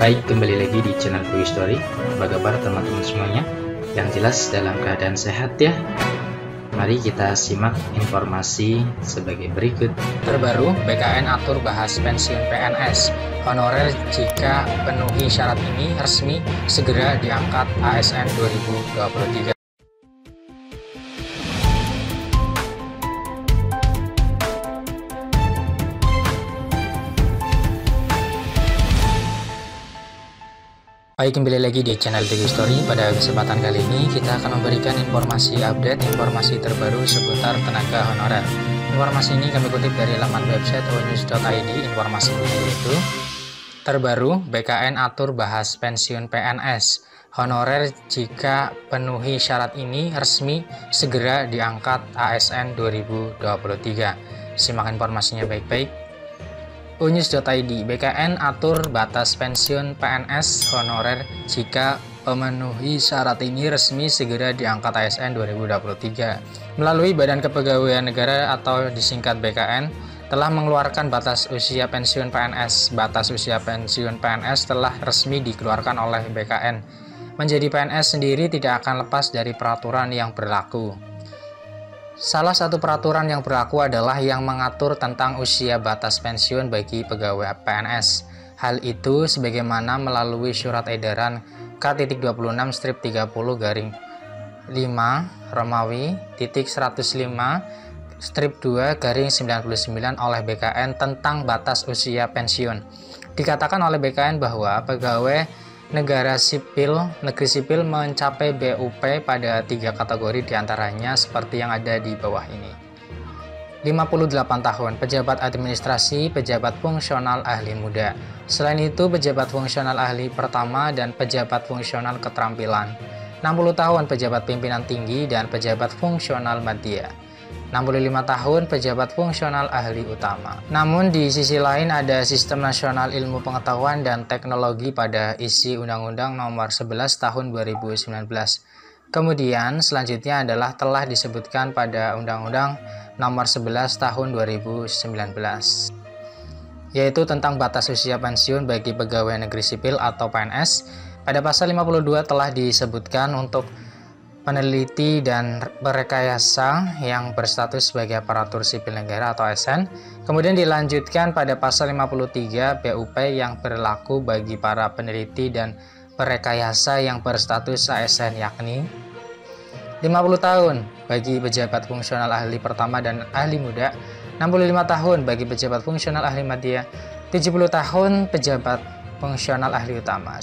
Baik, kembali lagi di channel Bui Story. Apa kabar teman-teman semuanya? Yang jelas dalam keadaan sehat ya. Mari kita simak informasi sebagai berikut. Terbaru, BKN atur bahas pensiun PNS. Honorer jika penuhi syarat ini resmi segera diangkat ASN 2023. Baik, kembali lagi di channel Bui Story. Pada kesempatan kali ini kita akan memberikan informasi terbaru seputar tenaga honorer. Informasi ini kami kutip dari laman website onews.id. Informasinya yaitu terbaru, BKN atur bahas pensiun PNS. Honorer jika penuhi syarat ini resmi segera diangkat ASN 2023. Simak informasinya baik-baik. Onews.id, BKN atur batas pensiun PNS honorer jika memenuhi syarat ini resmi segera diangkat ASN 2023. Melalui Badan Kepegawaian Negara atau disingkat BKN, telah mengeluarkan batas usia pensiun PNS. Batas usia pensiun PNS telah resmi dikeluarkan oleh BKN. Menjadi PNS sendiri tidak akan lepas dari peraturan yang berlaku. Salah satu peraturan yang berlaku adalah yang mengatur tentang usia batas pensiun bagi pegawai PNS. Hal itu sebagaimana melalui surat edaran K.26/30/5 Romawi .105/2/99 oleh BKN tentang batas usia pensiun. Dikatakan oleh BKN bahwa pegawai negeri sipil mencapai BUP pada 3 kategori diantaranya seperti yang ada di bawah ini. 58 tahun, pejabat administrasi, pejabat fungsional ahli muda. Selain itu, pejabat fungsional ahli pertama dan pejabat fungsional keterampilan. 60 tahun, pejabat pimpinan tinggi dan pejabat fungsional madya. 65 tahun, pejabat fungsional ahli utama. Namun di sisi lain ada Sistem Nasional Ilmu Pengetahuan dan Teknologi pada isi Undang-Undang Nomor 11 Tahun 2019. Kemudian selanjutnya adalah telah disebutkan pada Undang-Undang Nomor 11 Tahun 2019, yaitu tentang batas usia pensiun bagi pegawai negeri sipil atau PNS. Pada pasal 52 telah disebutkan untuk peneliti dan perekayasa yang berstatus sebagai aparatur sipil negara atau ASN. Kemudian dilanjutkan pada pasal 53 BUP yang berlaku bagi para peneliti dan perekayasa yang berstatus ASN, yakni 50 tahun bagi pejabat fungsional ahli pertama dan ahli muda, 65 tahun bagi pejabat fungsional ahli madya, 70 tahun pejabat fungsional ahli utama.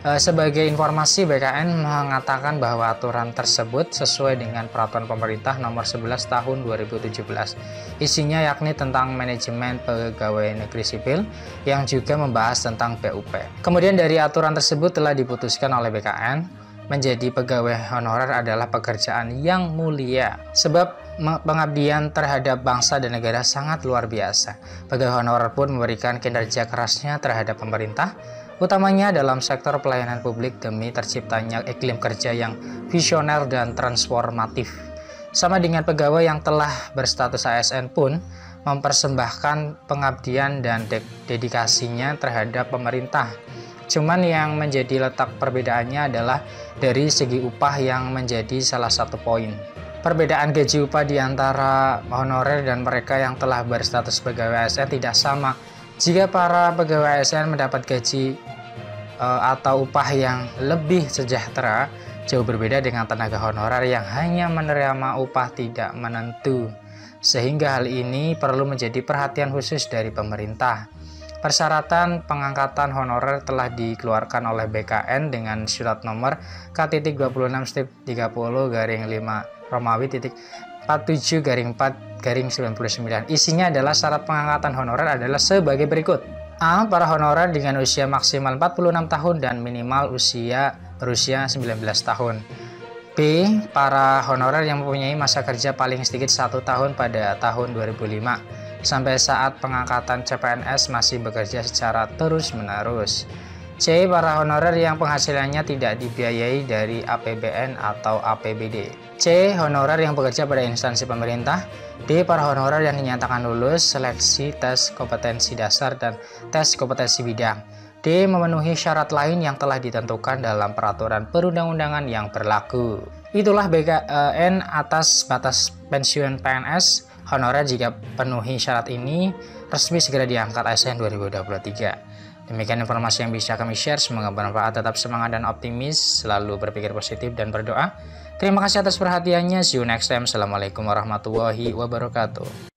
Sebagai informasi, BKN mengatakan bahwa aturan tersebut sesuai dengan peraturan pemerintah nomor 11 tahun 2017. Isinya yakni tentang manajemen pegawai negeri sipil yang juga membahas tentang BUP. Kemudian dari aturan tersebut telah diputuskan oleh BKN, menjadi pegawai honorer adalah pekerjaan yang mulia sebab pengabdian terhadap bangsa dan negara sangat luar biasa. Pegawai honorer pun memberikan kinerja kerasnya terhadap pemerintah, utamanya dalam sektor pelayanan publik demi terciptanya iklim kerja yang visioner dan transformatif. Sama dengan pegawai yang telah berstatus ASN pun mempersembahkan pengabdian dan dedikasinya terhadap pemerintah. Cuman yang menjadi letak perbedaannya adalah dari segi upah yang menjadi salah satu poin. Perbedaan gaji upah di antara honorer dan mereka yang telah berstatus pegawai ASN tidak sama. Jika para pegawai ASN mendapat gaji atau upah yang lebih sejahtera, jauh berbeda dengan tenaga honorer yang hanya menerima upah tidak menentu. Sehingga hal ini perlu menjadi perhatian khusus dari pemerintah. Persyaratan pengangkatan honorer telah dikeluarkan oleh BKN dengan surat nomor K.26/30/5 Romawi .47/4/99. Isinya adalah syarat pengangkatan honorer adalah sebagai berikut. A. Para honorer dengan usia maksimal 46 tahun dan minimal berusia 19 tahun. B. Para honorer yang mempunyai masa kerja paling sedikit 1 tahun pada tahun 2005 sampai saat pengangkatan CPNS masih bekerja secara terus-menerus. C. Para honorer yang penghasilannya tidak dibiayai dari APBN atau APBD. C. Honorer yang bekerja pada instansi pemerintah. D. Para honorer yang dinyatakan lulus seleksi tes kompetensi dasar dan tes kompetensi bidang. D. Memenuhi syarat lain yang telah ditentukan dalam peraturan perundang-undangan yang berlaku. Itulah BKN atas batas pensiun PNS honorer. Jika penuhi syarat ini, resmi segera diangkat ASN 2023. Demikian informasi yang bisa kami share, semoga bermanfaat. Tetap semangat dan optimis, selalu berpikir positif dan berdoa. Terima kasih atas perhatiannya, see you next time. Assalamualaikum warahmatullahi wabarakatuh.